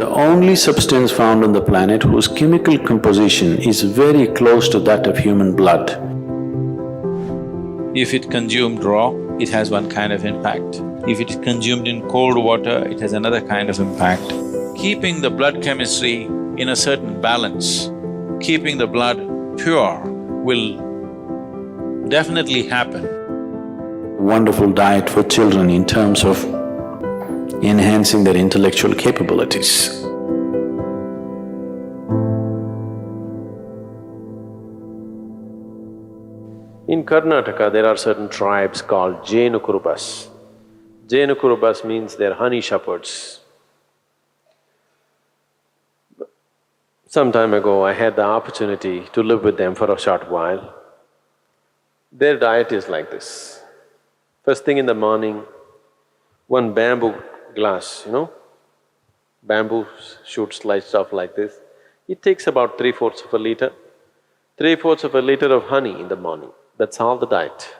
The only substance found on the planet whose chemical composition is very close to that of human blood. If it consumed raw, it has one kind of impact. If it is consumed in cold water, it has another kind of impact. Keeping the blood chemistry in a certain balance, keeping the blood pure will definitely happen. Wonderful diet for children in terms of enhancing their intellectual capabilities. In Karnataka, there are certain tribes called Jenukurubas. Jenukurubas means they're honey shepherds. Some time ago, I had the opportunity to live with them for a short while. Their diet is like this. First thing in the morning, one bamboo glass, bamboo shoot sliced off like this. It takes about 3/4 of a liter. 3/4 of a liter of honey in the morning, that's all the diet.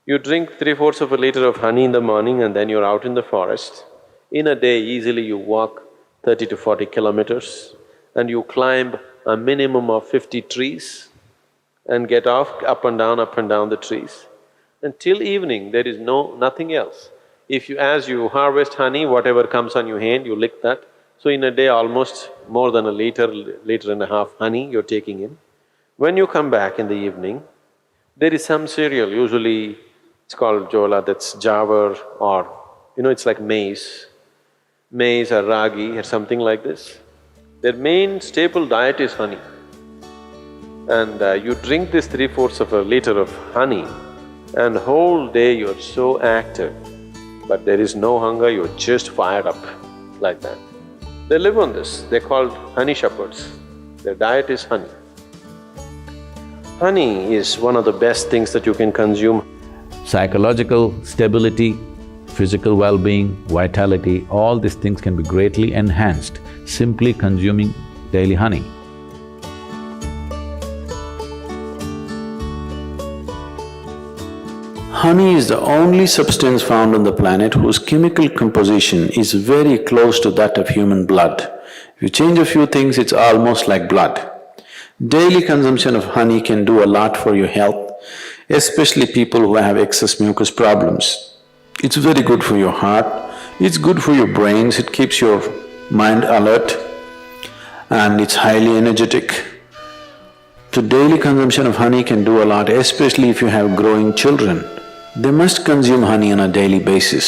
You drink 3/4 of a liter of honey in the morning and then you're out in the forest. In a day, easily you walk 30 to 40 kilometers and you climb a minimum of 50 trees and get off up and down the trees. Until evening, there is nothing else. As you harvest honey, whatever comes on your hand, you lick that. So in a day, almost more than a liter and a half honey you're taking in. When you come back in the evening, there is some cereal, usually it's called jola, that's jawar or it's like maize or ragi or something like this. Their main staple diet is honey. And you drink this 3/4 of a liter of honey and whole day you're so active, but there is no hunger, you're just fired up like that. They live on this, they're called honey shepherds. Their diet is honey. Honey is one of the best things that you can consume. Psychological stability, physical well-being, vitality, all these things can be greatly enhanced simply consuming daily honey. Honey is the only substance found on the planet whose chemical composition is very close to that of human blood. If you change a few things, it's almost like blood. Daily consumption of honey can do a lot for your health, especially people who have excess mucus problems. It's very good for your heart, it's good for your brains, it keeps your mind alert and it's highly energetic. So daily consumption of honey can do a lot, especially if you have growing children. They must consume honey on a daily basis.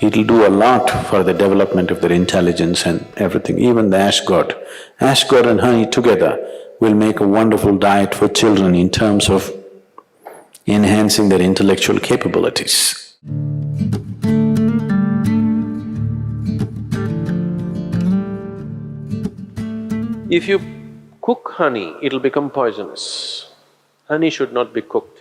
It'll do a lot for the development of their intelligence and everything, even the ash god. Ash god and honey together will make a wonderful diet for children in terms of enhancing their intellectual capabilities. If you cook honey, it'll become poisonous. Honey should not be cooked.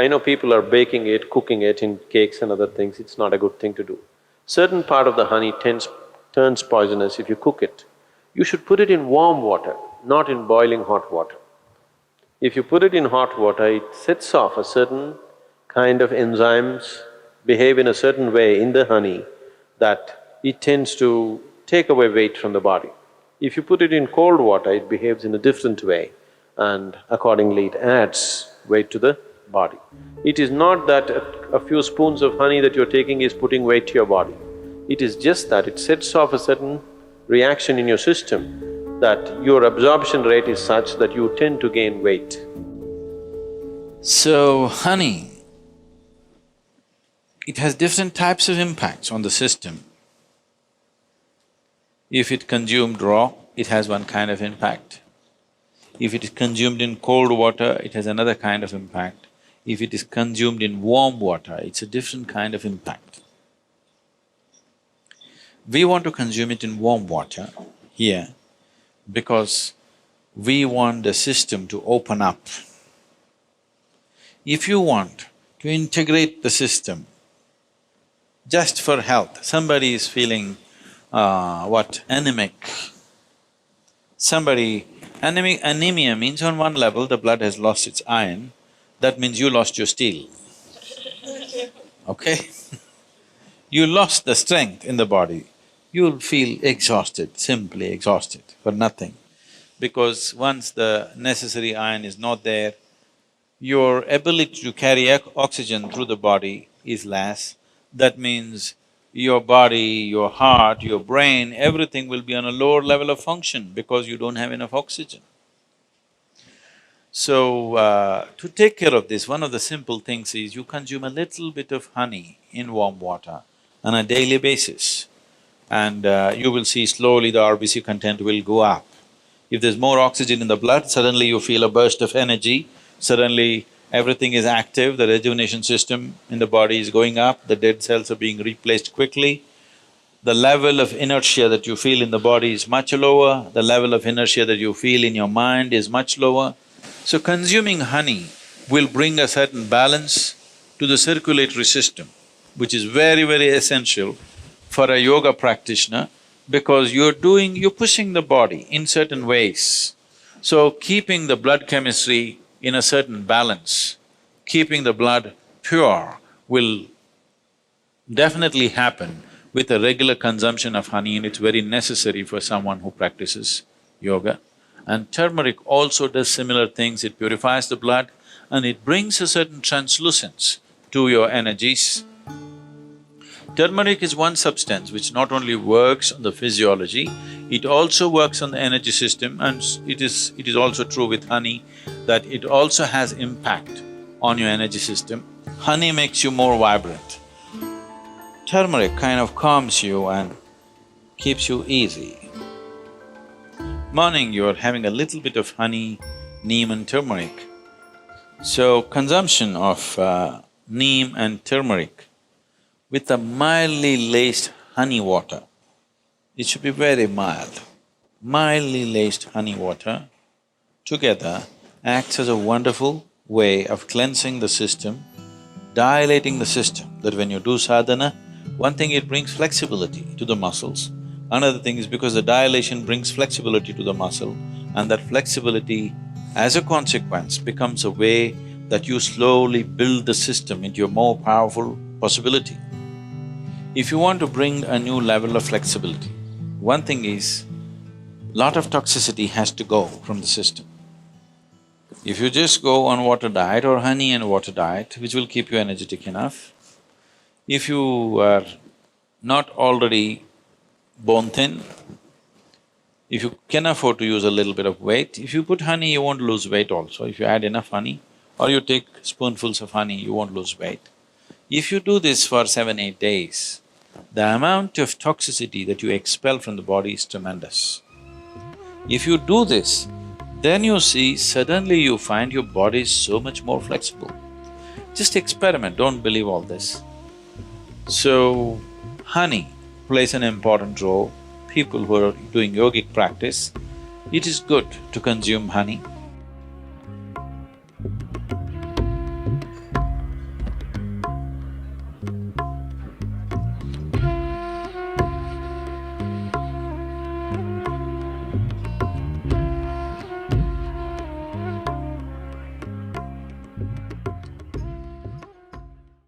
I know people are baking it, cooking it in cakes and other things, it's not a good thing to do. Certain part of the honey turns poisonous if you cook it. You should put it in warm water, not in boiling hot water. If you put it in hot water, it sets off a certain kind of enzymes, behave in a certain way in the honey that it tends to take away weight from the body. If you put it in cold water, it behaves in a different way and accordingly it adds weight to the body. It is not that a few spoons of honey that you're taking is putting weight to your body. It is just that it sets off a certain reaction in your system that your absorption rate is such that you tend to gain weight. So, honey, it has different types of impacts on the system. If it consumed raw, it has one kind of impact. If it is consumed in cold water, it has another kind of impact. If it is consumed in warm water, it's a different kind of impact. We want to consume it in warm water here because we want the system to open up. If you want to integrate the system just for health, somebody is feeling anemic. Anemia means on one level the blood has lost its iron, that means you lost your steel, okay? You lost the strength in the body. you'll feel exhausted, simply exhausted for nothing. Because once the necessary iron is not there, your ability to carry oxygen through the body is less. That means your body, your heart, your brain, everything will be on a lower level of function because you don't have enough oxygen. So, to take care of this, one of the simple things is you consume a little bit of honey in warm water on a daily basis, and you will see slowly the RBC content will go up. If there's more oxygen in the blood, suddenly you feel a burst of energy, suddenly everything is active, the rejuvenation system in the body is going up, the dead cells are being replaced quickly. The level of inertia that you feel in the body is much lower, the level of inertia that you feel in your mind is much lower. So consuming honey will bring a certain balance to the circulatory system, which is very, very essential for a yoga practitioner because you're pushing the body in certain ways. So keeping the blood chemistry in a certain balance, keeping the blood pure will definitely happen with a regular consumption of honey, and it's very necessary for someone who practices yoga. And turmeric also does similar things, it purifies the blood and it brings a certain translucence to your energies. Turmeric is one substance which not only works on the physiology, it also works on the energy system, and it is also true with honey that it also has impact on your energy system. Honey makes you more vibrant. Turmeric kind of calms you and keeps you easy. Morning, you're having a little bit of honey, neem and turmeric. So, consumption of neem and turmeric with a mildly laced honey water, it should be very mild. Mildly laced honey water together acts as a wonderful way of cleansing the system, dilating the system, that when you do sadhana, one thing, it brings flexibility to the muscles. Another thing is because the dilation brings flexibility to the muscle, and that flexibility, as a consequence, becomes a way that you slowly build the system into a more powerful possibility. If you want to bring a new level of flexibility, one thing is, lot of toxicity has to go from the system. If you just go on water diet or honey and water diet, which will keep you energetic enough, if you are not already bone thin, if you can afford to use a little bit of weight, if you put honey, you won't lose weight also. If you add enough honey or you take spoonfuls of honey, you won't lose weight. If you do this for 7-8 days, the amount of toxicity that you expel from the body is tremendous. If you do this, then you see suddenly you find your body is so much more flexible. Just experiment, don't believe all this. So, honey plays an important role. People who are doing yogic practice, it is good to consume honey.